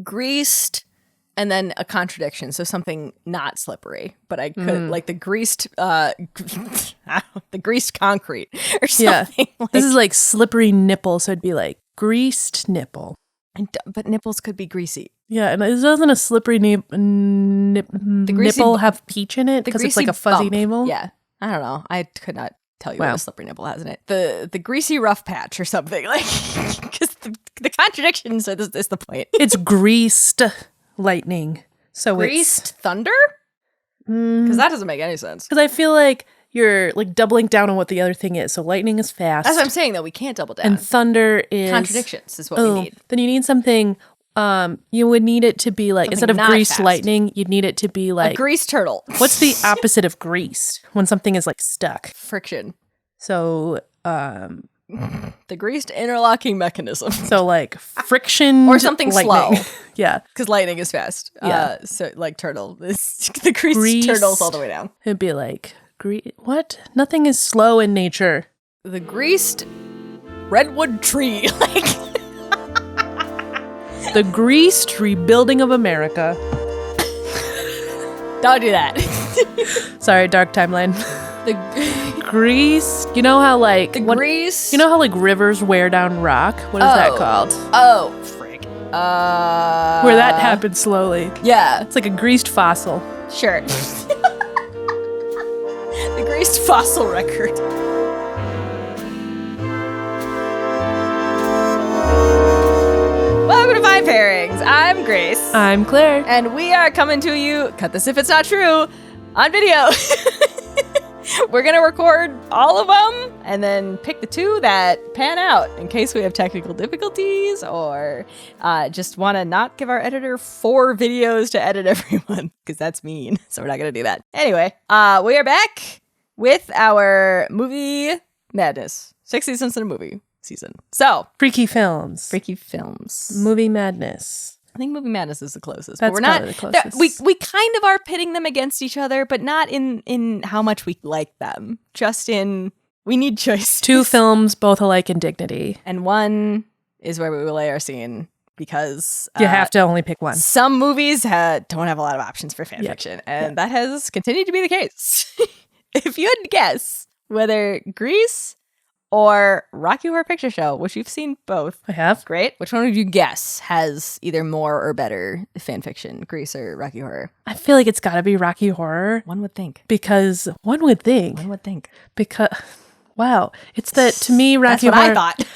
greased and then a contradiction. So something not slippery, but I could like the greased concrete or something. Yeah. This is like slippery nipple. So it'd be like greased nipple. But nipples could be greasy. Yeah, and doesn't a slippery nipple have peach in it? Because it's like a fuzzy bump. navel? Yeah. I don't know. I could not tell you what a slippery nipple has in it. The greasy rough patch or something. Like, because the contradictions are this is the point. It's greased lightning. So greased thunder? Because that doesn't make any sense. Because I feel like you're like doubling down on what the other thing is. So lightning is fast. That's what I'm saying, though. We can't double down. And thunder is... contradictions is what we need. Then you need something... you would need it to be like, something instead of greased fast. Lightning, you'd need it to be like... a greased turtle. What's the opposite of greased? When something is like stuck. Friction. So, the greased interlocking mechanism. So like friction or something lightning. Slow. Yeah. Because lightning is fast. Yeah. So like turtle. The greased turtle's all the way down. It'd be like, what? Nothing is slow in nature. The greased redwood tree. Like... the greased rebuilding of America. Don't do that. Sorry, dark timeline. The grease. You know how like grease. You know how like rivers wear down rock? What is that called? Oh, frick. Where that happens slowly. Yeah. It's like a greased fossil. Sure. The greased fossil record. Welcome to Five Pairings. I'm Grace. I'm Claire. And we are coming to you, cut this if it's not true, on video. We're going to record all of them and then pick the two that pan out in case we have technical difficulties or just want to not give our editor 4 videos to edit every month because that's mean. So we're not going to do that. Anyway, we are back with our movie madness. 6 seasons in a movie season. So, Freaky films. Movie madness. I think movie madness is the closest. That's but we're not the closest. We kind of are pitting them against each other, but not in how much we like them. Just in we need choice. 2 films, both alike in dignity. And one is where we will lay our scene because you have to only pick one. Some movies don't have a lot of options for fan fiction, and that has continued to be the case. If you had to guess whether Grease or Rocky Horror Picture Show, which you've seen both. I have. Great. Which one would you guess has either more or better fan fiction, Grease or Rocky Horror? I feel like it's got to be Rocky Horror. One would think. Because, wow. It's that, to me, Rocky Horror. That's what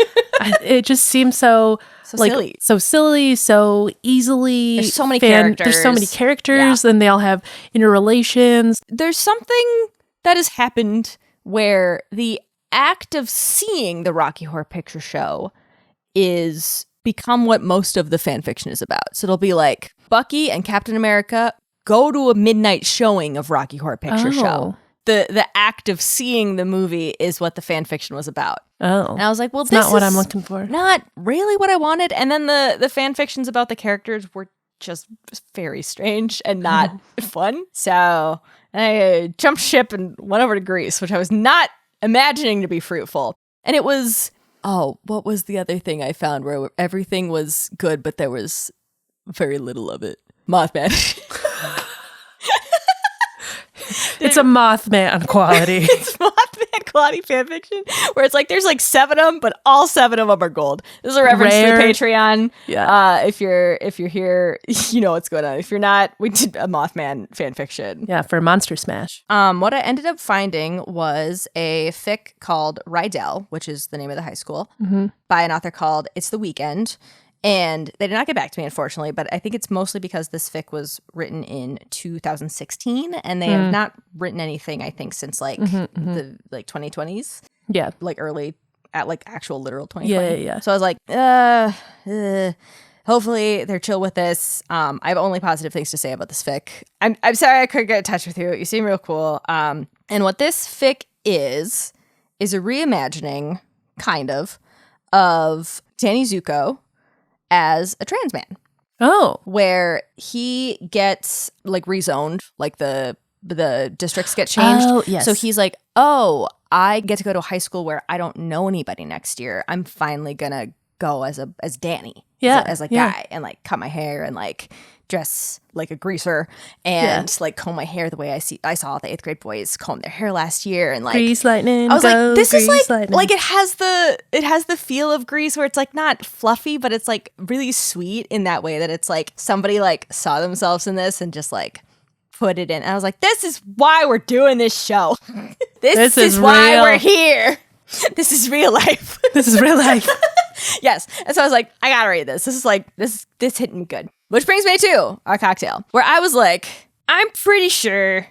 I thought. It just seems so silly. So silly, so easily. There's so many characters. And they all have interrelations. There's something that has happened where the act of seeing the Rocky Horror Picture Show is become what most of the fan fiction is about. So it'll be like Bucky and Captain America go to a midnight showing of Rocky Horror Picture Show. The act of seeing the movie is what the fan fiction was about. Oh. And I was like, well, it's this not what I'm looking for. Not really what I wanted. And then the fan fictions about the characters were just very strange and not fun. So I jumped ship and went over to Grease, which I was not imagining to be fruitful. And it was, what was the other thing I found where everything was good, but there was very little of it? Mothman. It's a Mothman quality. It's Mothman quality fanfiction where it's like there's like 7 of them, but all 7 of them are gold. This is a reference to the Patreon. Yeah. If you're here, you know what's going on. If you're not, we did a Mothman fanfiction. Yeah, for Monster Smash. What I ended up finding was a fic called Rydell, which is the name of the high school, by an author called It's the Weekend. And they did not get back to me, unfortunately, but I think it's mostly because this fic was written in 2016, and they have not written anything, I think, since the 2020s. Yeah. Like early, at like actual literal 2020. Yeah. So I was like, hopefully they're chill with this. I have only positive things to say about this fic. I'm sorry I couldn't get in touch with you. You seem real cool. And what this fic is a reimagining, kind of Danny Zuko as a trans man. Oh. Where he gets like rezoned, like the districts get changed. Oh, yes. So he's like, I get to go to a high school where I don't know anybody next year. I'm finally gonna go as Danny. as a guy and like cut my hair and like dress like a greaser and like comb my hair the way I saw the 8th grade boys comb their hair last year and like Grease lightning. I was like, this is like lightning. like it has the feel of Grease where it's like not fluffy, but it's like really sweet in that way that it's like somebody like saw themselves in this and just like put it in. And I was like, this is why we're doing this show. This is why we're here. This is real life. This is real life. Yes. And so I was like, I gotta read this. This is like this hit me good. Which brings me to our cocktail, where I was like, I'm pretty sure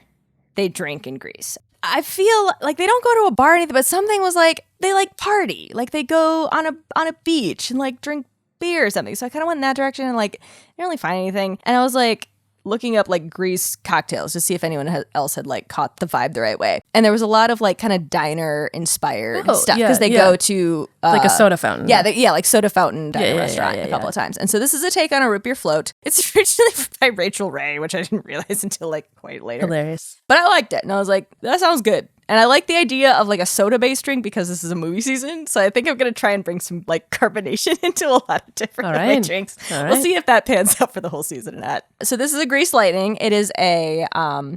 they drink in Greece. I feel like they don't go to a bar or anything, but something was like they like party, like they go on a beach and like drink beer or something. So I kind of went in that direction and like didn't really find anything. And I was like looking up like Greece cocktails to see if anyone else had like caught the vibe the right way. And there was a lot of like kind of diner inspired stuff because they go to like a soda fountain. Yeah, like soda fountain diner restaurant a couple of times. And so this is a take on a root beer float. It's originally by Rachel Ray, which I didn't realize until like quite later. Hilarious. But I liked it. And I was like, that sounds good. And I like the idea of like a soda-based drink because this is a movie season. So I think I'm going to try and bring some like carbonation into a lot of different drinks. We'll see if that pans out for the whole season or not. So this is a Grease Lightning. It is a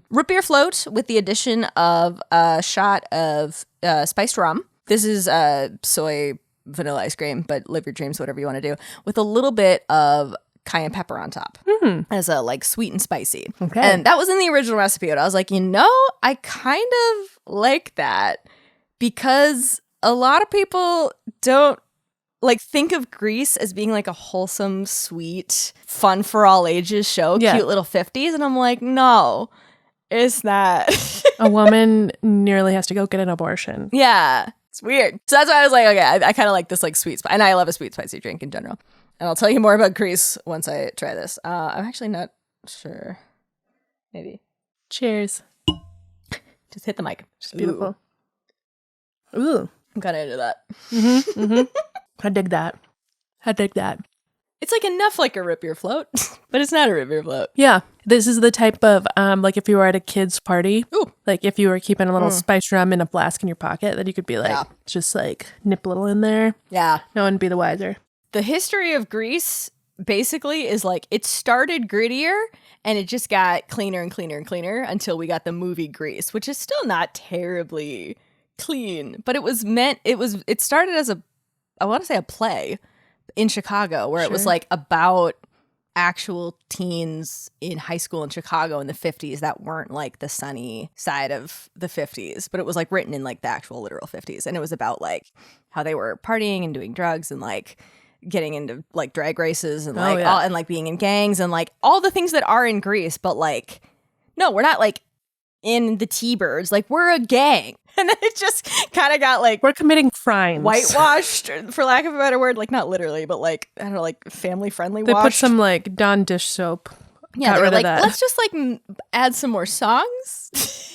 root beer float with the addition of a shot of spiced rum. This is soy vanilla ice cream, but live your dreams, whatever you want to do, with a little bit of cayenne pepper on top as a like sweet and spicy. Okay. And that was in the original recipe. And I was like, I kind of like that because a lot of people don't like think of Grease as being like a wholesome, sweet, fun for all ages show, cute little 50s. And I'm like, no, it's not. A woman nearly has to go get an abortion. Yeah. It's weird. So that's why I was like, okay, I kind of like this like sweet, and I love a sweet, spicy drink in general. And I'll tell you more about Grease once I try this. I'm actually not sure. Maybe. Cheers. Just hit the mic. Just beautiful. Ooh. I'm kind of into that. Mm-hmm, mm-hmm. I dig that. It's like enough like a root beer float, but it's not a root beer float. Yeah. This is the type of, like if you were at a kid's party, like if you were keeping a little spiced rum in a flask in your pocket, that you could be like, just like nip a little in there. Yeah. No one would be the wiser. The history of Grease basically is like it started grittier and it just got cleaner and cleaner and cleaner until we got the movie Grease, which is still not terribly clean, but it started as I want to say a play in Chicago where it was like about actual teens in high school in Chicago in the 50s that weren't like the sunny side of the 50s, but it was like written in like the actual literal 50s. And it was about like how they were partying and doing drugs and like getting into like drag races and like all, and like being in gangs and like all the things that are in Greece, but like, no, we're not like in the T-Birds, like we're a gang. And then it just kind of got like we're committing crimes, whitewashed, for lack of a better word, like not literally, but like I don't know, like family friendly. They put some like Dawn dish soap. Yeah, they're like, let's just like add some more songs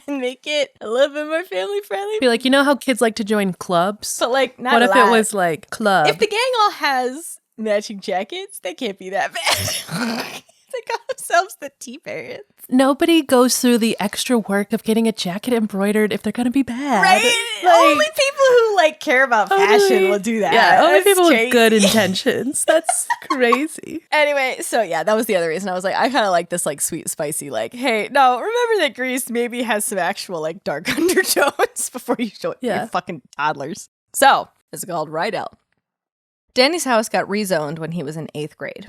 and make it a little bit more family friendly. Be like, you know how kids like to join clubs, but like not. What if it was like club? If the gang all has matching jackets, they can't be that bad. They call themselves the T-Parents. Nobody goes through the extra work of getting a jacket embroidered if they're going to be bad. Right? Like, only people who like care about fashion will do that. Yeah, only people crazy. with good intentions. That's crazy. Anyway, so yeah, that was the other reason. I was like, I kind of like this like sweet, spicy, like, hey, no, remember that Grease maybe has some actual like dark undertones before you show it to your fucking toddlers. So, it's called Rydell. Danny's house got rezoned when he was in 8th grade.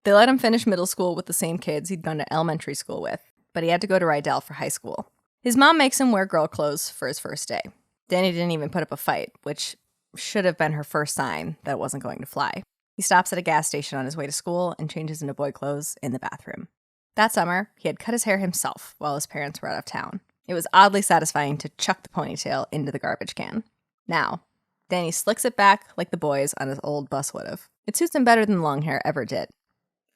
They let him finish middle school with the same kids he'd gone to elementary school with, but he had to go to Rydell for high school. His mom makes him wear girl clothes for his first day. Danny didn't even put up a fight, which should have been her first sign that it wasn't going to fly. He stops at a gas station on his way to school and changes into boy clothes in the bathroom. That summer, he had cut his hair himself while his parents were out of town. It was oddly satisfying to chuck the ponytail into the garbage can. Now, Danny slicks it back like the boys on his old bus would have. It suits him better than long hair ever did.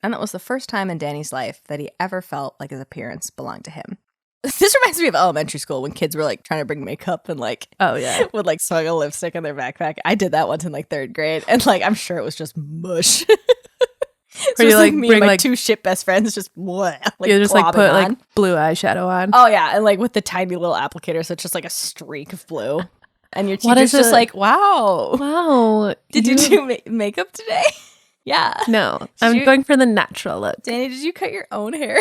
And that was the first time in Danny's life that he ever felt like his appearance belonged to him. This reminds me of elementary school when kids were like trying to bring makeup and like would like smuggle lipstick in their backpack. I did that once in like 3rd grade, and like I'm sure it was just mush. So you like me bring and my like 2 shit best friends just like you just like put on. like blue eyeshadow on. Oh yeah, and like with the tiny little applicator, so it's just like a streak of blue. And your teacher's just like, wow, wow, did you do makeup today? Yeah. No, I'm going for the natural look. Danny, did you cut your own hair?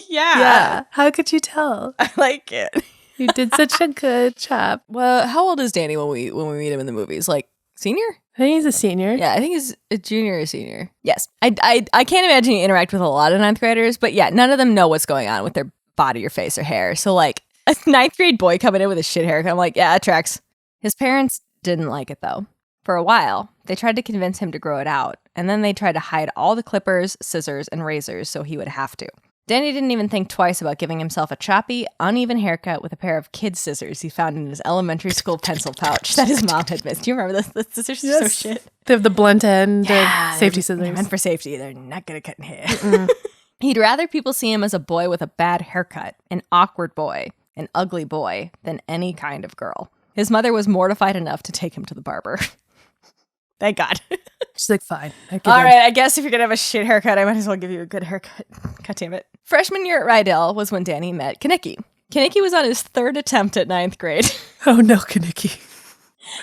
Yeah. How could you tell? I like it. You did such a good job. Well, how old is Danny when we meet him in the movies? Like senior? I think he's a senior. Yeah, I think he's a junior or senior. Yes. I can't imagine you interact with a lot of ninth graders, but yeah, none of them know what's going on with their body or face or hair. So like a ninth grade boy coming in with a shit haircut, I'm like, yeah, it tracks. His parents didn't like it though. For a while, they tried to convince him to grow it out, and then they tried to hide all the clippers, scissors, and razors so he would have to. Danny didn't even think twice about giving himself a choppy, uneven haircut with a pair of kid scissors he found in his elementary school pencil pouch that his mom had missed. Do you remember this? The scissors are so shit. They have the blunt end, safety scissors. They're meant for safety. They're not good at cutting hair. He'd rather people see him as a boy with a bad haircut, an awkward boy, an ugly boy, than any kind of girl. His mother was mortified enough to take him to the barber. Thank God. She's like, fine. All right, I guess if you're going to have a shit haircut, I might as well give you a good haircut. God damn it. Freshman year at Rydell was when Danny met Kaniki. Kaniki was on his third attempt at ninth grade. Oh no, Kaniki.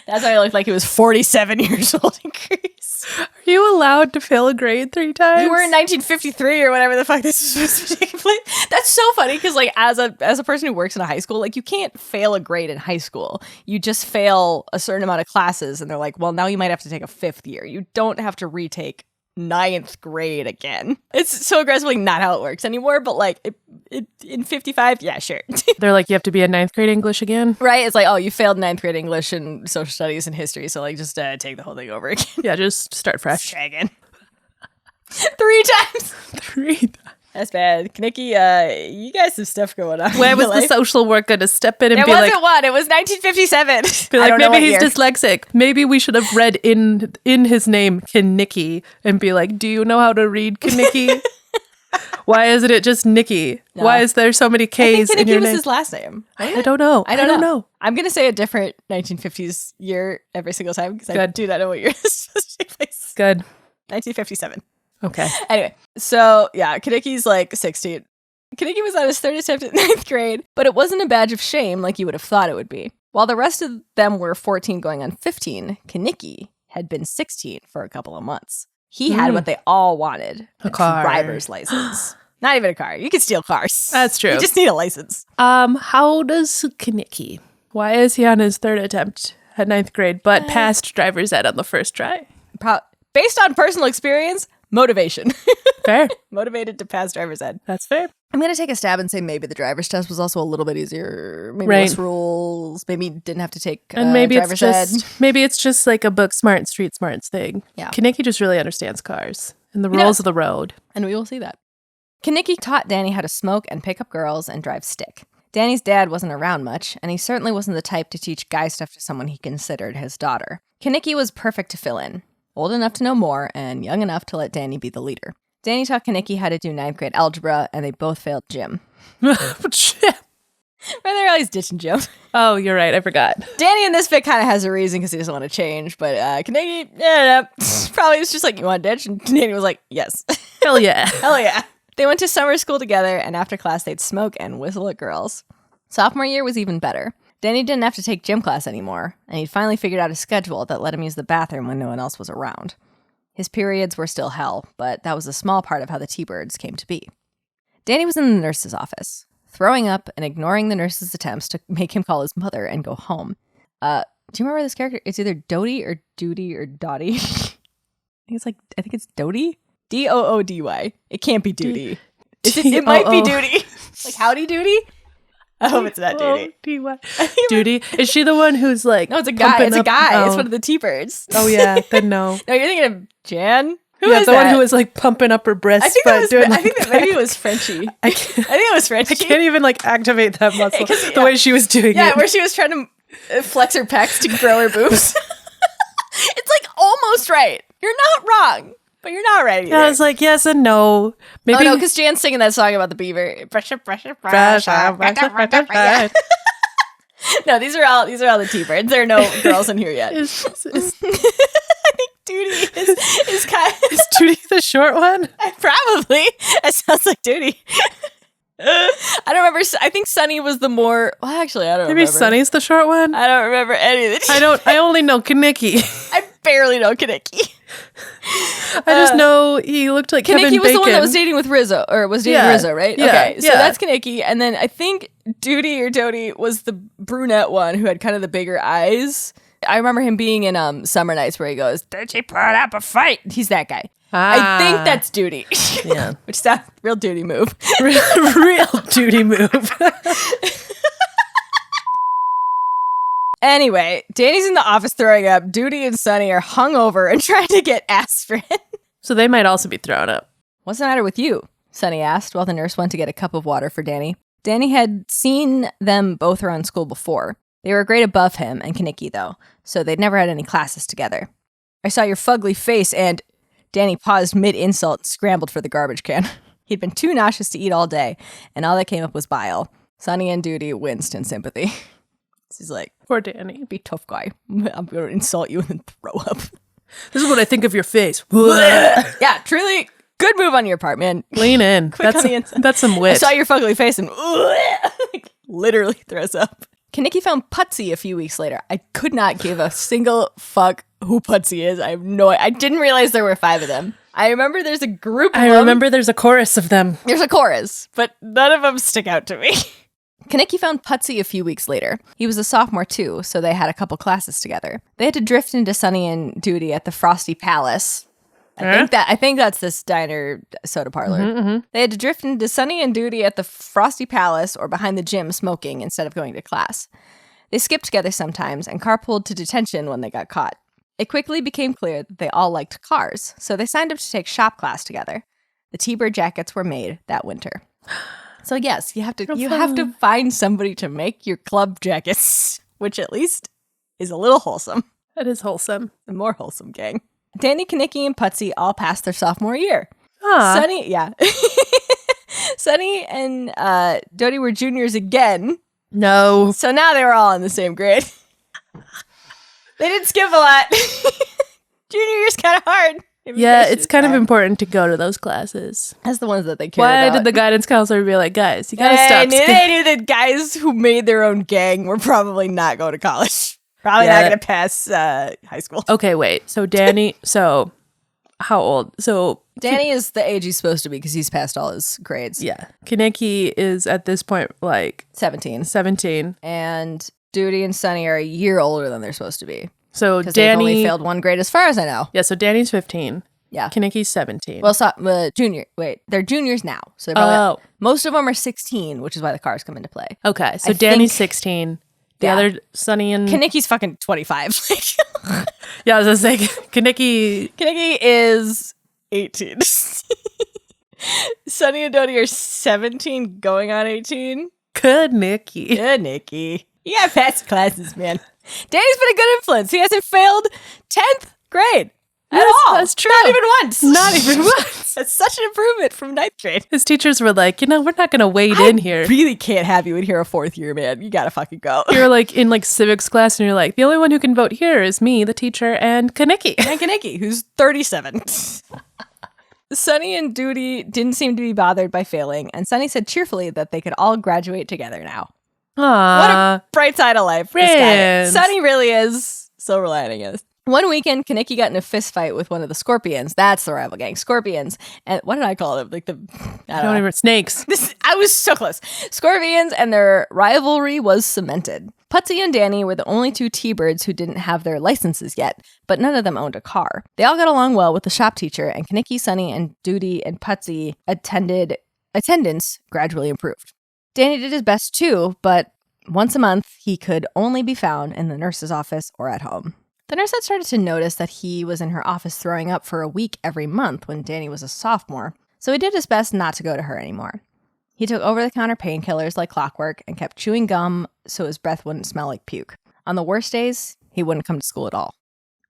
That's why I looked like he was 47 years old in Greece. Are you allowed to fail a grade 3 times? We were in 1953 or whatever the fuck this was supposed to take place. That's so funny because, like, as a person who works in a high school, like, you can't fail a grade in high school. You just fail a certain amount of classes, and they're like, well, now you might have to take a 5th year. You don't have to retake 9th grade again. It's so aggressively not how it works anymore, but like it in 55, yeah, sure. They're like, you have to be a 9th grade English again? Right? It's like, oh, you failed 9th grade English and social studies and history, so like just take the whole thing over again. Yeah, just start fresh. Try again. 3 times. 3 times. That's bad. Kaniki, you guys have stuff going on. Where was the social work going to step in and be like... It wasn't one. It was 1957. Be like, maybe he's dyslexic. Maybe we should have read in his name Kaniki and be like, do you know how to read Kaniki? Why isn't it just Nikki? No. Why is there so many K's in your name? Kaniki was his last name. I don't know. I don't know. I'm going to say a different 1950s year every single time because I do not know what year this is supposed to take place. Good. 1957. Okay. Anyway, so yeah, Kaniki's like 16. Kaniki was on his third attempt at 9th grade, but it wasn't a badge of shame like you would have thought it would be. While the rest of them were 14 going on 15, Kaniki had been 16 for a couple of months. He had what they all wanted, a car. Driver's license. Not even a car. You can steal cars. That's true. You just need a license. How does Kaniki? Why is he on his third attempt at 9th grade, but passed driver's ed on the first try? Based on personal experience, motivation. Fair. Motivated to pass driver's ed. That's fair. I'm going to take a stab and say maybe the driver's test was also a little bit easier. Maybe less rules. Maybe didn't have to take and maybe driver's ed. Maybe it's just like a book smart, street smarts thing. Yeah. Kaniki just really understands cars and the rules of the road. And we will see that. Kaniki taught Danny how to smoke and pick up girls and drive stick. Danny's dad wasn't around much, and he certainly wasn't the type to teach guy stuff to someone he considered his daughter. Kaniki was perfect to fill in. Old enough to know more, and young enough to let Danny be the leader. Danny taught Kaniki how to do 9th grade algebra, and they both failed gym. They're always ditching gym. Oh, you're right. I forgot. Danny in this bit kind of has a reason because he doesn't want to change, but Kaniki, probably was just like, you want to ditch? And Danny was like, yes. Hell yeah. Hell yeah. They went to summer school together, and after class, they'd smoke and whistle at girls. Sophomore year was even better. Danny didn't have to take gym class anymore, and he'd finally figured out a schedule that let him use the bathroom when no one else was around. His periods were still hell, but that was a small part of how the T-Birds came to be. Danny was in the nurse's office, throwing up and ignoring the nurse's attempts to make him call his mother and go home. Do you remember this character? It's either Dodie or Doody or Dottie. I think it's Dodie? Doody. It can't be Doody. It might be Doody. Like Howdy Doody? I hope it's not Doody. Doody? Is she the one who's like... No, it's a guy. It's a guy. Oh. It's one of the T-Birds. Oh, yeah. Then no. No, you're thinking of Jan? Who is the that? One who was like pumping up her breasts. I think that maybe it was Frenchie. I think it was Frenchie. I can't even like activate that muscle the way she was doing it. Yeah, where she was trying to flex her pecs to grow her boobs. It's like almost right. You're not wrong. But you're not ready. Yeah, I was like, yes and no. Maybe. Oh, no, because Jan's singing that song about the beaver. No, these are all the T-Birds. There are no girls in here yet. I think Doody is kind of... Is Doody the short one? Probably. It sounds like Doody. I don't remember. I think Sunny was the more... Well, actually, I don't remember. Maybe Sunny's the short one? I don't remember any of the I only know Kaniki. I barely know Kaniki. I just know he looked like Kevin Kaneki was Bacon. the one that was dating with Rizzo, or was dating Rizzo, right? Yeah, Okay, so yeah. that's Kaneki. And then I think Duty or Dodie was the brunette one who had kind of the bigger eyes. I remember him being in Summer Nights where he goes, "Did she put up a fight?" He's that guy. I think that's Duty. Yeah. Which is that real Duty move. Real Duty move. Anyway, Danny's in the office throwing up. Duty and Sunny are hungover and trying to get aspirin. So they might also be thrown up. "What's the matter with you?" Sunny asked while the nurse went to get a cup of water for Danny. Danny had seen them both around school before. They were a grade above him and Kaneki, though, so they'd never had any classes together. "I saw your fugly face and..." Danny paused mid-insult and scrambled for the garbage can. He'd been too nauseous to eat all day, and all that came up was bile. Sunny and Duty winced in sympathy. He's like, Poor Danny. "Be tough, guy. I'm going to insult you and then throw up." This is what I think of your face. Yeah, truly good move on your part, man. Lean in. Quick on the inside. That's some I wit. saw your fugly face and literally throws up. Kaneki found Putsy a few weeks later. I could not give a single fuck who Putsy is. I didn't realize there were 5 of them. I remember there's a group of them. I remember there's a chorus of them. There's a chorus, but none of them stick out to me. Kaneki found Putsy a few weeks later. He was a sophomore too, so they had a couple classes together. They had to drift into Sunny and Duty at the Frosty Palace. I think that's this diner soda parlor. They had to drift into Sunny and Duty at the Frosty Palace or behind the gym smoking instead of going to class. They skipped together sometimes and carpooled to detention when they got caught. It quickly became clear that they all liked cars, so they signed up to take shop class together. The T-Bird jackets were made that winter. So yes, you have to find somebody to make your club jackets, which at least is a little wholesome. That is wholesome. The more wholesome gang. Danny, Kaneki, and Putsy all passed their sophomore year. Aww. Sunny and Dodie were juniors again. No. So now they were all in the same grade. They didn't skip a lot. Junior year's kind of hard. Yeah, it's kind of important to go to those classes. That's the ones that they care Why about. did the guidance counselor be like, guys, you gotta stop? They knew that guys who made their own gang were probably not going to college. Probably not going to pass high school. Okay, wait. So Danny, how old? So Danny is the age he's supposed to be because he's passed all his grades. Yeah. Kaneki is at this point like 17. And Duty and Sunny are a year older than they're supposed to be. So Because Danny they've only failed one grade as far as I know. Yeah, so Danny's 15. Yeah. Kaneki's 17. Well, junior. Wait, they're juniors now. So they're probably, most of them are 16, which is why the cars come into play. Okay, so Danny's 16. The other, Sunny and... Kaneki's fucking 25. Yeah, I was going to say, Kaneki is 18. Sunny and Dodie are 17 going on 18. Kaneki. Good, Nikki. You got past classes, man. Danny's been a good influence. He hasn't failed 10th grade at all. That's true. Not even once. Not even once. That's such an improvement from 9th grade. His teachers were like, we're not going to wade in here. Really can't have you in here a 4th year, man. You gotta fucking go. You're like in like civics class and you're like, the only one who can vote here is me, the teacher, and Kaneki. And Kaneki, who's 37. Sunny and Duty didn't seem to be bothered by failing, and Sunny said cheerfully that they could all graduate together now. Aww. What a bright side of life. This guy. Friends. Sunny really is. Silver lining is. One weekend, Kaneki got in a fist fight with one of the Scorpions. That's the rival gang. Scorpions. And what did I call them? Like I don't know. Snakes. I was so close. Scorpions, and their rivalry was cemented. Putsy and Danny were the only 2 T-Birds who didn't have their licenses yet, but none of them owned a car. They all got along well with the shop teacher, and Kaneki, Sunny, and Duty and Putsy attendance gradually improved. Danny did his best too, but once a month, he could only be found in the nurse's office or at home. The nurse had started to notice that he was in her office throwing up for a week every month when Danny was a sophomore, so he did his best not to go to her anymore. He took over-the-counter painkillers like clockwork and kept chewing gum so his breath wouldn't smell like puke. On the worst days, he wouldn't come to school at all.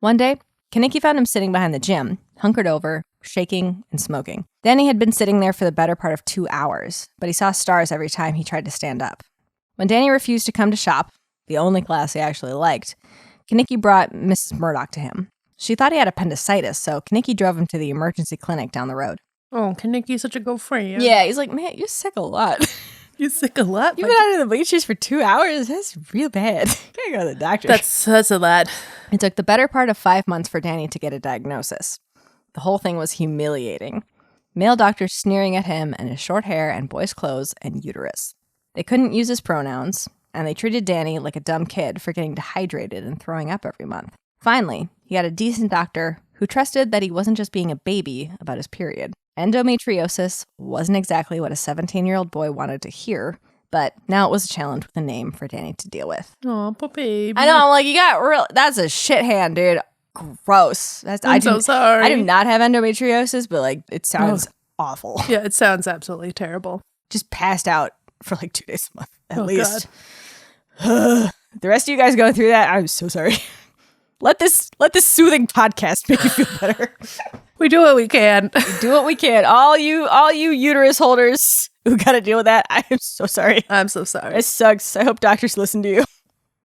One day, Kaneki found him sitting behind the gym, hunkered over, shaking and smoking. Danny had been sitting there for the better part of 2 hours, but he saw stars every time he tried to stand up. When Danny refused to come to shop, the only class he actually liked, Kaneki brought Mrs. Murdoch to him. She thought he had appendicitis, so Kaneki drove him to the emergency clinic down the road. Oh, Kaneki's such a good friend. Yeah, he's like, man, you're sick a lot. You sick a lot? You've been out of the bleachers for 2 hours? That's real bad. Gotta go to the doctor. That's a lot. It took the better part of 5 months for Danny to get a diagnosis. The whole thing was humiliating. Male doctors sneering at him and his short hair and boys' clothes and uterus. They couldn't use his pronouns, and they treated Danny like a dumb kid for getting dehydrated and throwing up every month. Finally, he got a decent doctor who trusted that he wasn't just being a baby about his period. Endometriosis wasn't exactly what a 17-year-old boy wanted to hear, but now it was a challenge with a name for Danny to deal with. Oh, poor baby. I know, I'm like, you got real, that's a shit hand, dude. Gross. I'm so sorry. I do not have endometriosis, but like, it sounds awful. Yeah, it sounds absolutely terrible. Just passed out for like 2 days a month, at least. The rest of you guys going through that, I'm so sorry. Let this soothing podcast make you feel better. We do what we can. We do what we can. All you uterus holders who got to deal with that, I am so sorry. I'm so sorry. It sucks. I hope doctors listen to you.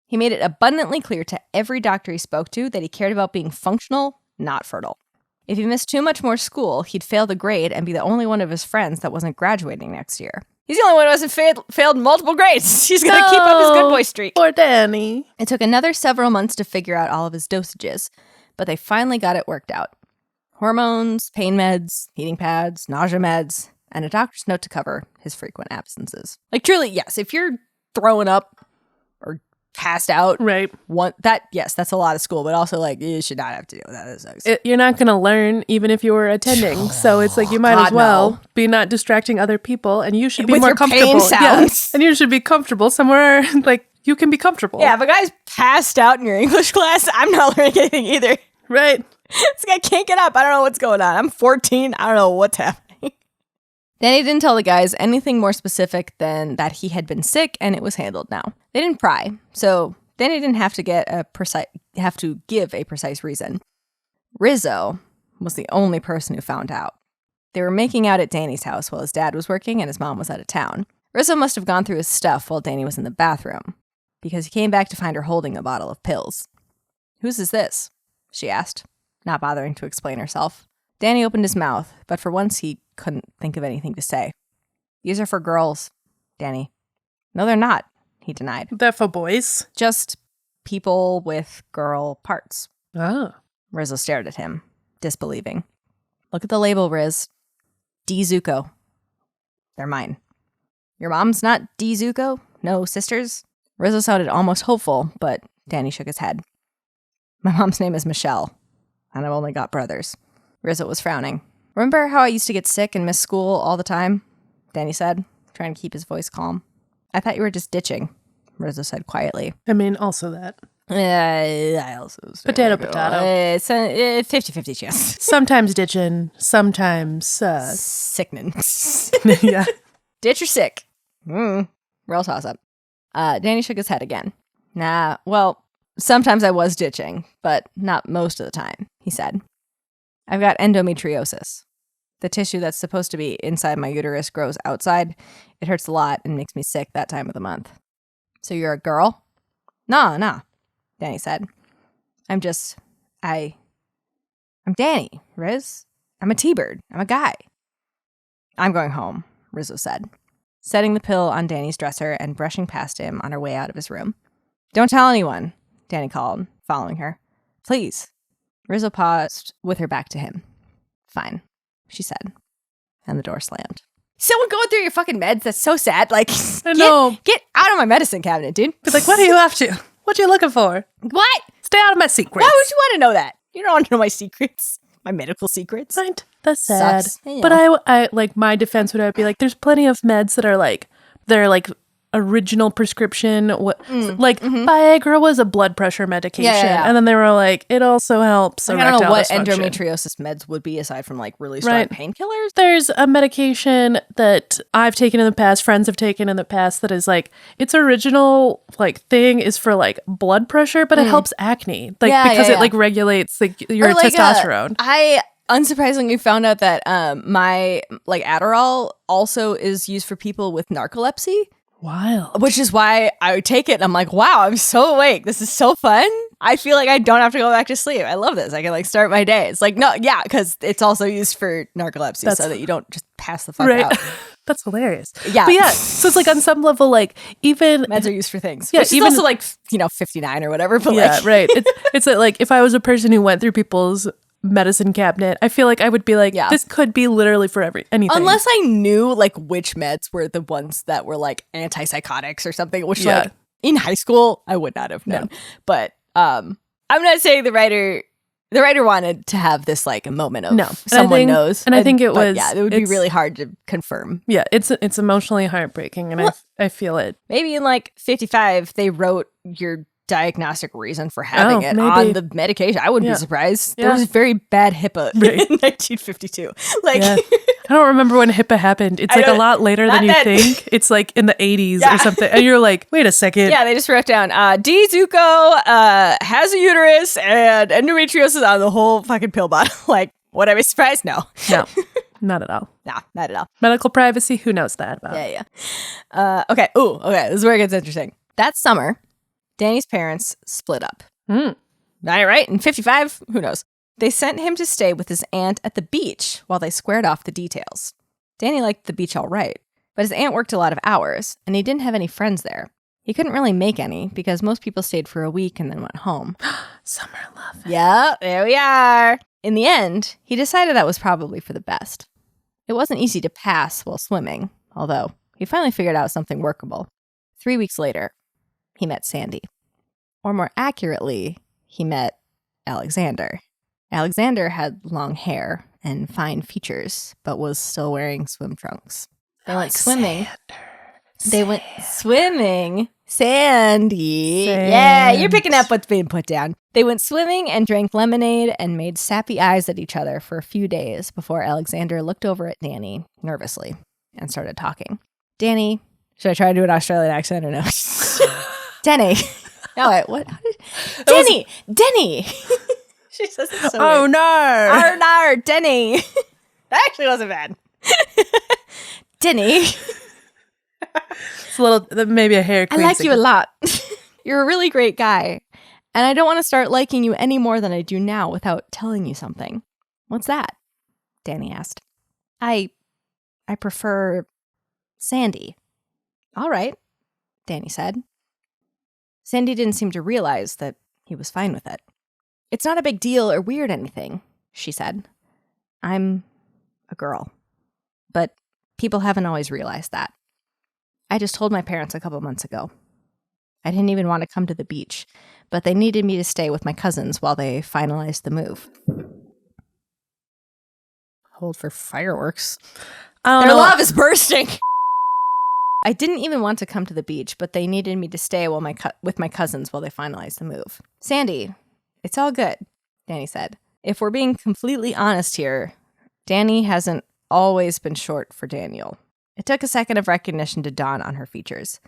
He made it abundantly clear to every doctor he spoke to that he cared about being functional, not fertile. If he missed too much more school, he'd fail the grade and be the only one of his friends that wasn't graduating next year. He's the only one who hasn't failed multiple grades. He's going to keep up his good boy streak. Poor Danny. It took another several months to figure out all of his dosages, but they finally got it worked out. Hormones, pain meds, heating pads, nausea meds, and a doctor's note to cover his frequent absences. Like, truly, yes, if you're throwing up or passed out, right? That's a lot of school, but also, like, you should not have to deal with that. That sucks. You're not going to learn even if you were attending. So it's like you might as well be not distracting other people, and you should be with more your comfortable. Pain sounds. Yeah. And you should be comfortable somewhere like you can be comfortable. Yeah, if a guy's passed out in your English class, I'm not learning anything either. Right. This guy can't get up. I don't know what's going on. I'm 14. I don't know what's happening. Danny didn't tell the guys anything more specific than that he had been sick and it was handled now. They didn't pry, so Danny didn't have to give a precise reason. Rizzo was the only person who found out. They were making out at Danny's house while his dad was working and his mom was out of town. Rizzo must have gone through his stuff while Danny was in the bathroom, because he came back to find her holding a bottle of pills. "Whose is this?" she asked, not bothering to explain herself. Danny opened his mouth, but for once he couldn't think of anything to say. "These are for girls, Danny." "No, they're not," he denied. They're for boys? "Just people with girl parts." Oh. Rizzo stared at him, disbelieving. "Look at the label, Riz. D. Zuko. They're mine." "Your mom's not D. Zuko? No sisters?" Rizzo sounded almost hopeful, but Danny shook his head. "My mom's name is Michelle, and I've only got brothers." Rizzo was frowning. "Remember how I used to get sick and miss school all the time?" Danny said, trying to keep his voice calm. "I thought you were just ditching," Rizzo said quietly. I mean, also that. I also... Potato. It's a 50-50 chance. Sometimes ditching, sometimes... Sickening. Yeah. Ditch or sick? Real toss-up. Danny shook his head again. "Nah, well, sometimes I was ditching, but not most of the time," he said. "I've got endometriosis. The tissue that's supposed to be inside my uterus grows outside. It hurts a lot and makes me sick that time of the month." "So you're a girl?" Nah, Danny said. I'm Danny, Riz. I'm a T-bird. I'm a guy." "I'm going home," Rizzo said, setting the pill on Danny's dresser and brushing past him on her way out of his room. "Don't tell anyone," Danny called, following her. "Please." Rizzo paused with her back to him. "Fine," she said, and the door slammed. Someone going through your fucking meds? That's so sad. Like, I know. Get out of my medicine cabinet, dude. It's like, what are you up to? What you looking for? What? Stay out of my secrets. Why would you want to know that? You don't want to know my secrets. My medical secrets. Right. That's sad. Sucks. Yeah. But I like, my defense would be like, there's plenty of meds that are like, they're like original prescription. Viagra was a blood pressure medication. Yeah. And then they were like, it also helps I don't know what dysfunction. endometriosis meds would be aside from like really strong painkillers. There's a medication that I've taken in the past, friends have taken in the past, that is like, its original like thing is for like blood pressure, but it helps acne. Because it like regulates like your testosterone. I unsurprisingly found out that my like Adderall also is used for people with narcolepsy. Wild. Which is why I take it and I'm like, wow, I'm so awake. This is so fun. I feel like I don't have to go back to sleep. I love this. I can like start my day. It's like, no, yeah, because it's also used for narcolepsy so that you don't just pass the fuck out. That's hilarious. Yeah. But yeah, so it's like on some level, like even meds are used for things. Yeah, Which is also like, 59 or whatever. But yeah, like, right. It's like if I was a person who went through people's medicine cabinet, I feel like I would be like, this could be literally for anything. Unless I knew like which meds were the ones that were like antipsychotics or something, which like in high school I would not have known. But I'm not saying the writer wanted to have this like a moment of someone knows. And I think it was. Yeah, it would be really hard to confirm. Yeah, it's emotionally heartbreaking, and I feel it. Maybe in like 55 they wrote your diagnostic reason for having it on the medication. I wouldn't be surprised. There was very bad HIPAA in 1952. Like I don't remember when HIPAA happened. It's like a lot later than you think. It's like in the 80s or something. And you're like, wait a second. Yeah, they just wrote down D. Zuko has a uterus and endometriosis on the whole fucking pill bottle. Like, would I be surprised? No. No, not at all. No, not at all. Medical privacy, who knows that about? Yeah. Okay. Ooh, okay. This is where it gets interesting. That summer, Danny's parents split up. All right. In 55, who knows? They sent him to stay with his aunt at the beach while they squared off the details. Danny liked the beach all right, but his aunt worked a lot of hours, and he didn't have any friends there. He couldn't really make any because most people stayed for a week and then went home. Summer love. Yeah, there we are. In the end, he decided that was probably for the best. It wasn't easy to pass while swimming, although he finally figured out something workable. 3 weeks later, he met Sandy. Or more accurately, he met Alexander. Alexander had long hair and fine features, but was still wearing swim trunks. They went swimming. Sandy. Yeah, you're picking up what's being put down. They went swimming and drank lemonade and made sappy eyes at each other for a few days before Alexander looked over at Danny nervously and started talking. Danny, should I try to do an Australian accent or no? Danny. No, wait, what? Denny. She says it so weird. No. Oh, no, Denny. That actually wasn't bad. Denny. It's a little, maybe a hair I like you a lot. You're a really great guy. And I don't want to start liking you any more than I do now without telling you something. What's that? Danny asked. I prefer Sandy. All right, Danny said. Sandy didn't seem to realize that he was fine with it. It's not a big deal or weird anything, she said. I'm a girl. But people haven't always realized that. I just told my parents a couple months ago. I didn't even want to come to the beach, but they needed me to stay with my cousins while they finalized the move. Hold for fireworks. Their love is bursting! I didn't even want to come to the beach, but they needed me to stay with my cousins while they finalized the move. Sandy, it's all good, Danny said. If we're being completely honest here, Danny hasn't always been short for Daniel. It took a second of recognition to dawn on her features.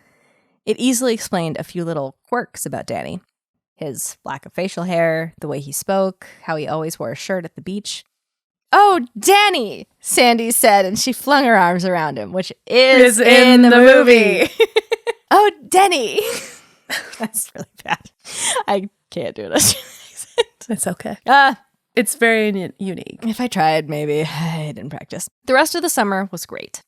It easily explained a few little quirks about Danny. His lack of facial hair, the way he spoke, how he always wore a shirt at the beach. Oh, Danny, Sandy said, and she flung her arms around him, which is in the movie. Oh, Denny. That's really bad. I can't do it. It's okay. It's very unique. If I tried, maybe. I didn't practice. The rest of the summer was great.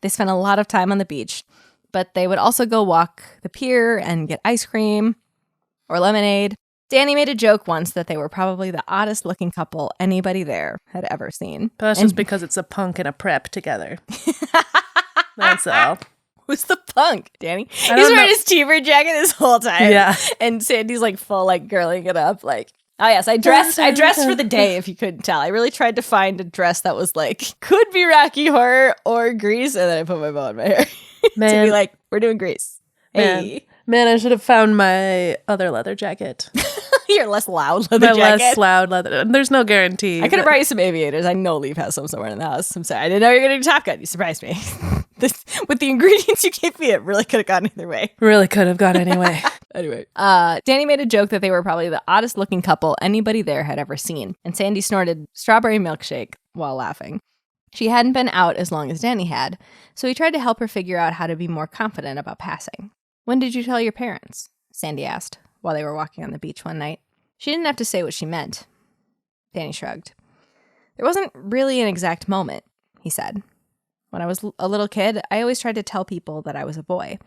They spent a lot of time on the beach, but they would also go walk the pier and get ice cream or lemonade. Danny made a joke once that they were probably the oddest looking couple anybody there had ever seen. But that's just because it's a punk and a prep together. That's all. Who's the punk, Danny? He's wearing his T-bird jacket this whole time. Yeah. And Sandy's like full, like girling it up. Like, oh yes, I dressed for the day, if you couldn't tell. I really tried to find a dress that was like, could be Rocky Horror or Grease. And then I put my bow in my hair. Man. To be like, we're doing Grease. Hey. Man, I should have found my other leather jacket. Your less loud leather jacket. Less loud leather. There's no guarantee. I could have brought you some aviators. I know Leaf has some somewhere in the house. I'm sorry. I didn't know you were going to do Top Gun. You surprised me. With the ingredients you gave me, it really could have gone either way. Really could have gone anyway. Anyway, Danny made a joke that they were probably the oddest looking couple anybody there had ever seen. And Sandy snorted strawberry milkshake while laughing. She hadn't been out as long as Danny had, so he tried to help her figure out how to be more confident about passing. When did you tell your parents? Sandy asked while they were walking on the beach one night. She didn't have to say what she meant. Danny shrugged. There wasn't really an exact moment, he said. When I was a little kid, I always tried to tell people that I was a boy.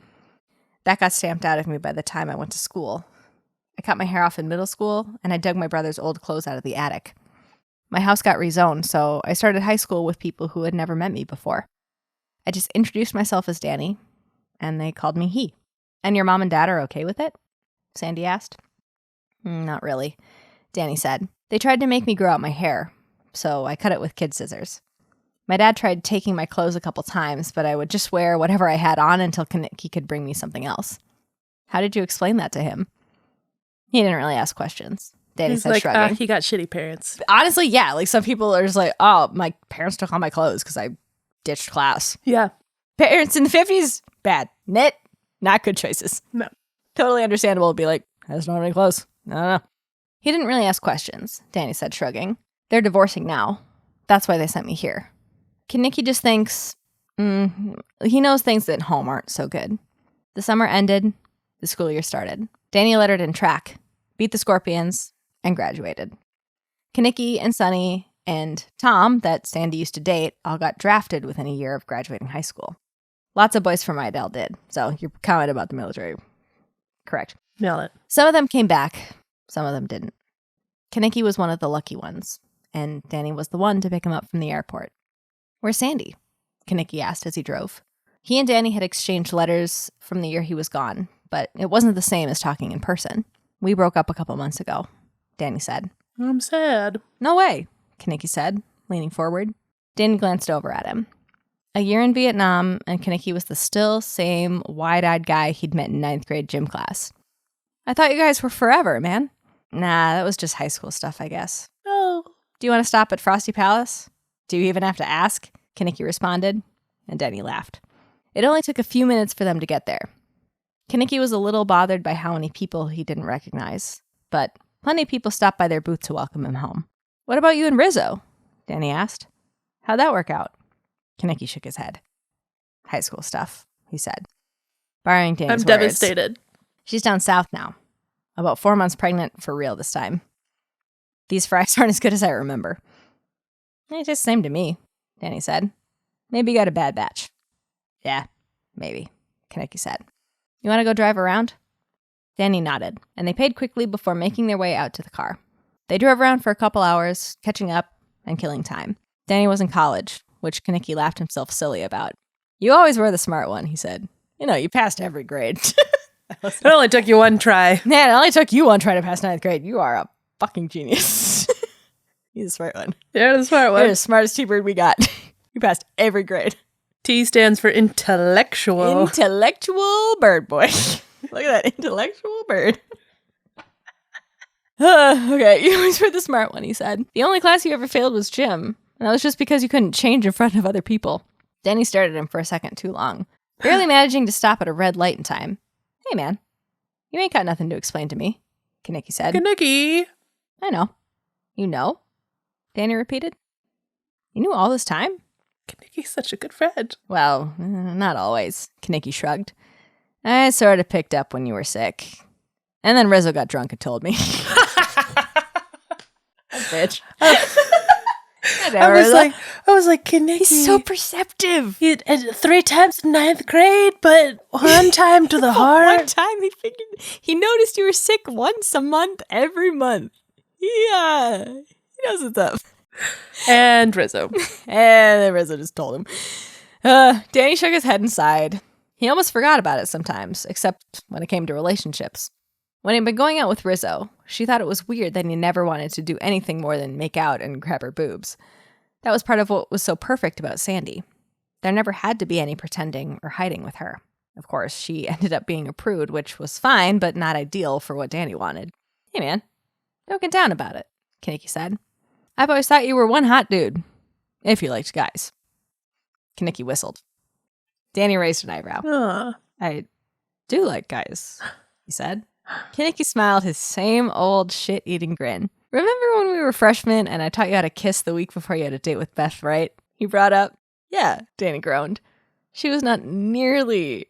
That got stamped out of me by the time I went to school. I cut my hair off in middle school, and I dug my brother's old clothes out of the attic. My house got rezoned, so I started high school with people who had never met me before. I just introduced myself as Danny, and they called me he. And your mom and dad are okay with it? Sandy asked. Not really, Danny said. They tried to make me grow out my hair, so I cut it with kid scissors. My dad tried taking my clothes a couple times, but I would just wear whatever I had on until he could bring me something else. How did you explain that to him? He didn't really ask questions. Danny said, shrugging. He got shitty parents. Honestly, yeah. Like, some people are just like, oh, my parents took all my clothes because I ditched class. Yeah. Parents in the 50s, bad. Not good choices. No. Totally understandable to be like, I just don't have any clothes. I don't know. He didn't really ask questions, Danny said, shrugging. They're divorcing now. That's why they sent me here. Kaniki just thinks, he knows things at home aren't so good. The summer ended. The school year started. Danny lettered in track, beat the Scorpions, and graduated. Kaniki and Sunny and Tom, that Sandy used to date, all got drafted within a year of graduating high school. Lots of boys from Rydell did, so your comment about the military, correct. Nailed it. Some of them came back, some of them didn't. Kaniki was one of the lucky ones, and Danny was the one to pick him up from the airport. Where's Sandy? Kaniki asked as he drove. He and Danny had exchanged letters from the year he was gone, but it wasn't the same as talking in person. We broke up a couple months ago, Danny said. I'm sad. No way, Kaniki said, leaning forward. Danny glanced over at him. A year in Vietnam, and Kaniki was the still same wide-eyed guy he'd met in 9th grade gym class. I thought you guys were forever, man. Nah, that was just high school stuff, I guess. Oh. Do you want to stop at Frosty Palace? Do you even have to ask? Kaniki responded, and Danny laughed. It only took a few minutes for them to get there. Kaniki was a little bothered by how many people he didn't recognize, but plenty of people stopped by their booth to welcome him home. What about you and Rizzo? Danny asked. How'd that work out? Kaniki shook his head. High school stuff, he said. Borrowing Danny's I'm devastated. She's down south now. About 4 months pregnant for real this time. These fries aren't as good as I remember. It's just the same to me, Danny said. Maybe you got a bad batch. Yeah, maybe, Kaneki said. You want to go drive around? Danny nodded, and they paid quickly before making their way out to the car. They drove around for a couple hours, catching up and killing time. Danny was in college, which Kaneki laughed himself silly about. You always were the smart one, he said. You know, you passed every grade. It only took you one try. Man, it only took you one try to pass 9th grade. You are a fucking genius. You're the smart one. You're the smart one. You're the smartest T-bird we got. You passed every grade. T stands for intellectual. Intellectual bird boy. Look at that intellectual bird. Okay, you always were the smart one, he said. The only class you ever failed was gym. And that was just because you couldn't change in front of other people. Danny stared at him for a second too long, barely managing to stop at a red light in time. Hey, man, you ain't got nothing to explain to me, Kaneki said. Kaneki. I know. You know? Danny repeated. You knew all this time? Kaneki's such a good friend. Well, not always, Kaneki shrugged. I sort of picked up when you were sick. And then Rizzo got drunk and told me. Bitch. I was like, Kaneki. He's so perceptive. He 3 times in 9th grade, but 1 time to the heart. One time he noticed you were sick once a month, every month. Yeah, he knows what's up. And Rizzo. And then Rizzo just told him. Danny shook his head and sighed. He almost forgot about it sometimes, except when it came to relationships. When he'd been going out with Rizzo, she thought it was weird that he never wanted to do anything more than make out and grab her boobs. That was part of what was so perfect about Sandy. There never had to be any pretending or hiding with her. Of course, she ended up being a prude, which was fine, but not ideal for what Danny wanted. Hey man, don't get down about it, Kaneki said. I've always thought you were one hot dude, if you liked guys. Kaneki whistled. Danny raised an eyebrow. I do like guys, he said. Kaneki smiled his same old shit-eating grin. Remember when we were freshmen and I taught you how to kiss the week before you had a date with Beth, right? He brought up. Yeah, Danny groaned. She was not nearly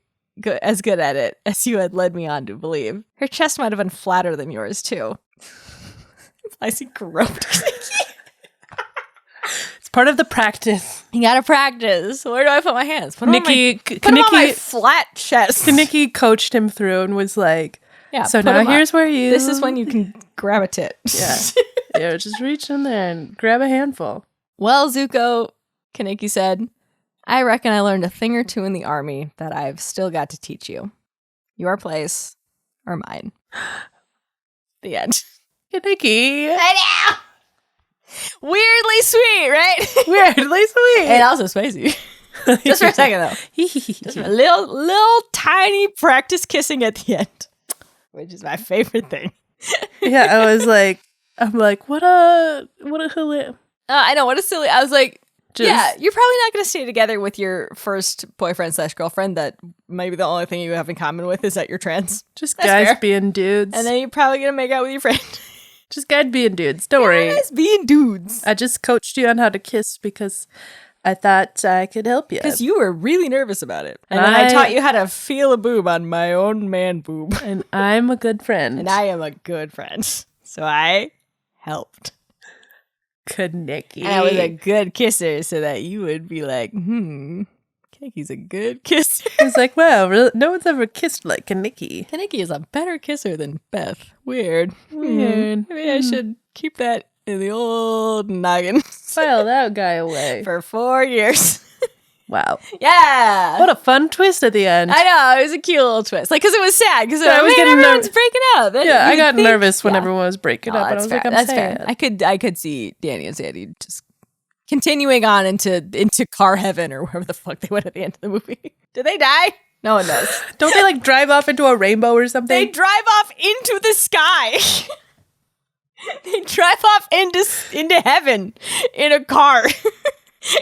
as good at it as you had led me on to believe. Her chest might have been flatter than yours, too. Lacey groped Kaneki. It's part of the practice. You gotta practice. Where do I put my hands? Put them Nikki, on my flat chest. Nikki coached him through and was like, Yeah, so put now 'em here's up. where you... This is when you can grab a tit. Yeah. Yeah, just reach in there and grab a handful. Well, Zuko, Kaneki said, I reckon I learned a thing or two in the army that I've still got to teach you. Your place or mine. The end. Nikki. I know! Weirdly sweet, right? Weirdly sweet. And also spicy. Just for a second, though. Just a little tiny practice kissing at the end, which is my favorite thing. Yeah, I'm like, what a hilarious. I know, what a silly. I was like, Just- yeah, you're probably not going to stay together with your first boyfriend/girlfriend that maybe the only thing you have in common with is that you're trans. Just That's guys fair. being dudes. And then you're probably going to make out with your friend. Just guys being dudes. Don't worry. Guys being dudes. I just coached you on how to kiss because I thought I could help you. Because you were really nervous about it. And then I taught you how to feel a boob on my own man boob. And I'm a good friend. And I am a good friend. So I helped. Good Nikki. And I was a good kisser so that you would be like, Kaneki's a good kisser. I was like, wow, really? No one's ever kissed like a Nikki. Kaneki is a better kisser than Beth. Weird. Weird. Maybe I should keep that in the old noggin. File that guy away. For 4 years. Wow. Yeah. What a fun twist at the end. I know. It was a cute little twist. Like, because it was sad. Because I was getting everyone's breaking up. Then Yeah, I you'd got think- nervous when yeah. everyone was breaking up. And I was fair. like, I'm That's sad. fair. I could see Danny and Sandy just continuing on into car heaven or wherever the fuck they went at the end of the movie. Did they die? No one knows. Don't they like drive off into a rainbow or something? They drive off into the sky. They drive off into heaven in a car.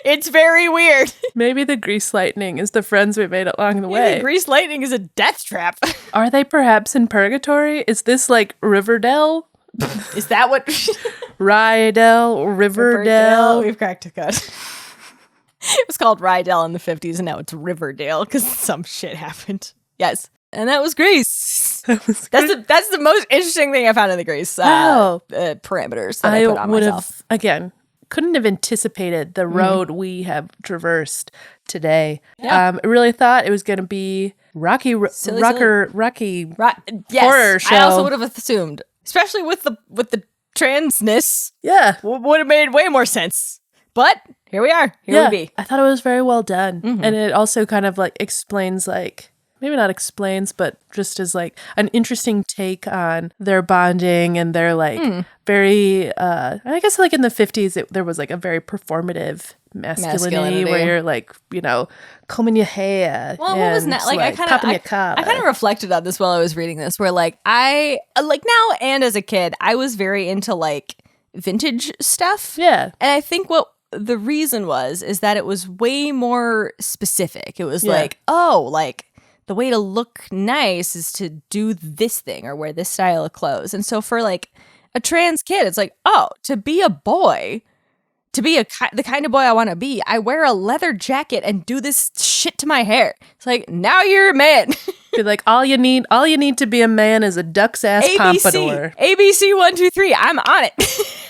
It's very weird. Maybe the grease lightning is the friends we made along the Maybe way. grease lightning is a death trap. Are they perhaps in purgatory? Is this like Riverdale? Is that what? Rydell? Riverdale? We've cracked a code. It was called Rydell in the 50s, and now it's Riverdale because some shit happened. Yes. And that was Grease. That's the most interesting thing I found in the Grease parameters that I put on would myself. have, again, couldn't have anticipated the road we have traversed today. Yeah. I really thought it was going to be Rocky Yes, horror show. I also would have assumed, especially with the transness, Yeah. would have made way more sense. But here we are. Here we be. I thought it was very well done. And it also kind of like explains like, maybe not explains, but just as like an interesting take on their bonding and their like very, I guess like in the 50s, there was like a very performative masculinity where you're like, you know, combing your hair. Well, what was and like I popping your kind collar. of reflected on this while I was reading this, where like I like now and as a kid, I was very into like vintage stuff. Yeah. And I think what the reason is that it was way more specific. It was like, oh, like the way to look nice is to do this thing or wear this style of clothes. And so for like a trans kid, it's like, oh, to be a boy, to be the kind of boy I want to be, I wear a leather jacket and do this shit to my hair. It's like, now you're a man. Be like, all you need to be a man is a duck's ass pompadour. ABC 1, 2, 3. I'm on it.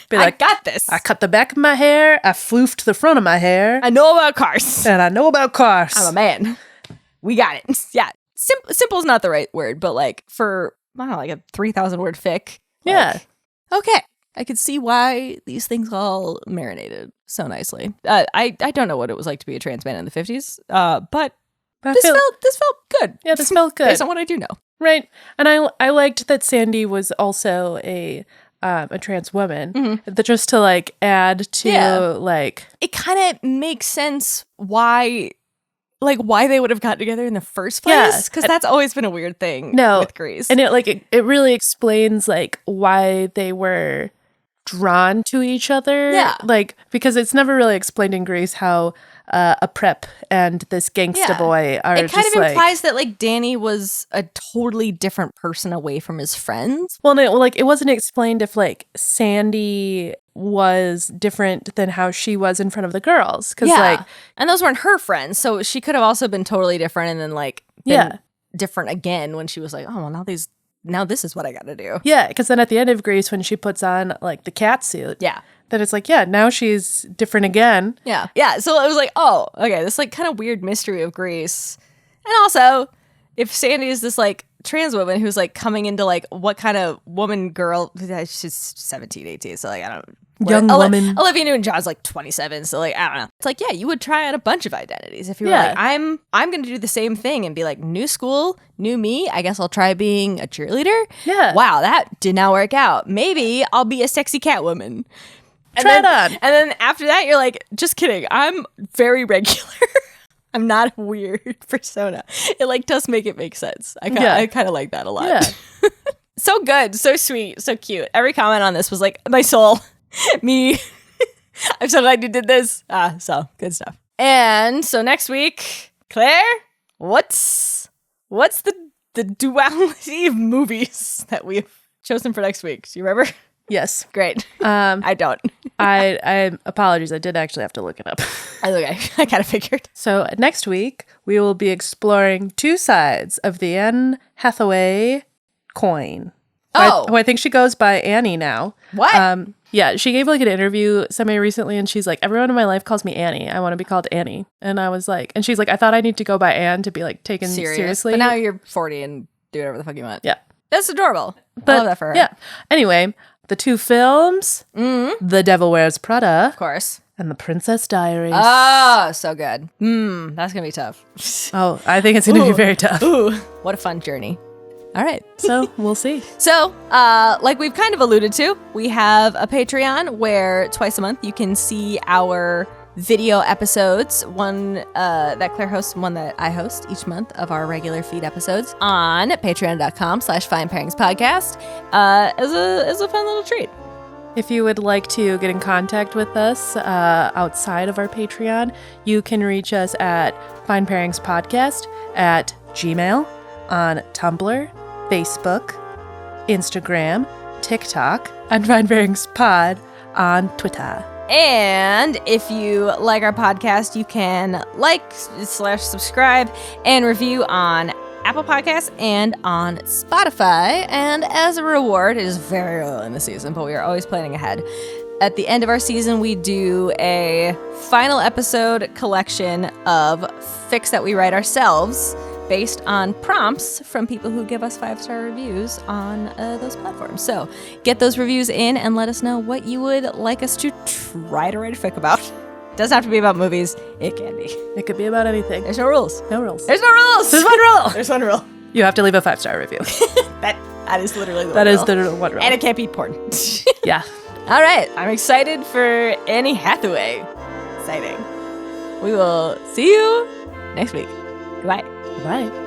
Be like, I got this. I cut the back of my hair. I floofed the front of my hair. I know about cars. And I know about cars. I'm a man. We got it. Yeah. Simple is not the right word, but like for, I don't know, like a 3,000 word fic. Yeah. Like, okay. I could see why these things all marinated so nicely. I don't know what it was like to be a trans man in the 50s, but this felt good. Yeah, this felt good. Based on what I do know. Right. And I liked that Sandy was also a trans woman. Just to like add to like, it kind of makes sense why they would have gotten together in the first place, because that's always been a weird thing with Grease. And it really explains like why they were drawn to each other. Yeah. Like, because it's never really explained in Grease how a prep and this gangsta boy are it kind just of implies that like Danny was a totally different person away from his friends. Well, it wasn't explained if like Sandy was different than how she was in front of the girls, because and those weren't her friends, so she could have also been totally different and then like been different again when she was like, oh well, now this is what I gotta do. Yeah, because then at the end of Grease, when she puts on like the cat suit, that it's like, yeah, now she's different again. Yeah. Yeah. So I was like, oh, okay, this like kind of weird mystery of Greece. And also, if Sandy is this like trans woman who's like coming into like what kind of woman girl, she's 17, 18. So like, I don't know. Young woman. Olivia Newton-John's like 27. So like, I don't know. It's like, yeah, you would try out a bunch of identities. If you were like, I'm going to do the same thing and be like, new school, new me. I guess I'll try being a cheerleader. Yeah. Wow, that did not work out. Maybe I'll be a sexy cat woman. Try it on. And then after that, you're like, just kidding. I'm very regular. I'm not a weird persona. It like does make it make sense. I kind of like that a lot. Yeah. So good, so sweet, so cute. Every comment on this was like, my soul, me. I'm so glad you did this. So good stuff. And so next week, Claire, what's the duality of movies that we've chosen for next week? Do you remember? Yes. Great. I don't. I apologies. I did actually have to look it up. Okay. I kind of figured. So next week, we will be exploring two sides of the Anne Hathaway coin. Oh. Who I think she goes by Annie now. What? Yeah, she gave like an interview semi-recently, and she's like, everyone in my life calls me Annie. I want to be called Annie. And I was like, and she's like, I thought I need to go by Anne to be like taken seriously. But now you're 40 and do whatever the fuck you want. Yeah. That's adorable. But, I love that for her. Yeah. Anyway, the two films, The Devil Wears Prada. Of course. And The Princess Diaries. Oh, so good. That's going to be tough. Oh, I think it's going to be very tough. Ooh, what a fun journey. All right. So we'll see. So, like we've kind of alluded to, we have a Patreon where twice a month you can see our video episodes, one that Claire hosts and one that I host each month of our regular feed episodes on patreon.com/findpairingspodcast as a fun little treat. If you would like to get in contact with us outside of our Patreon, you can reach us at findpairingspodcast at Gmail, on Tumblr, Facebook, Instagram, TikTok, and Find Pairings Pod on Twitter. And if you like our podcast, you can like/subscribe and review on Apple Podcasts and on Spotify. And as a reward, it is very early in the season, but we are always planning ahead. At the end of our season, we do a final episode collection of fics that we write ourselves based on prompts from people who give us 5-star reviews on those platforms. So get those reviews in and let us know what you would like us to try to write a fic about. Doesn't have to be about movies. It can be. It could be about anything. There's no rules. No rules. There's no rules. There's one rule. There's one rule. You have to leave a 5-star review. That is literally the that one is rule. the one rule. And it can't be porn. Yeah. All right. I'm excited for Annie Hathaway. Exciting. We will see you next week. Goodbye. Bye.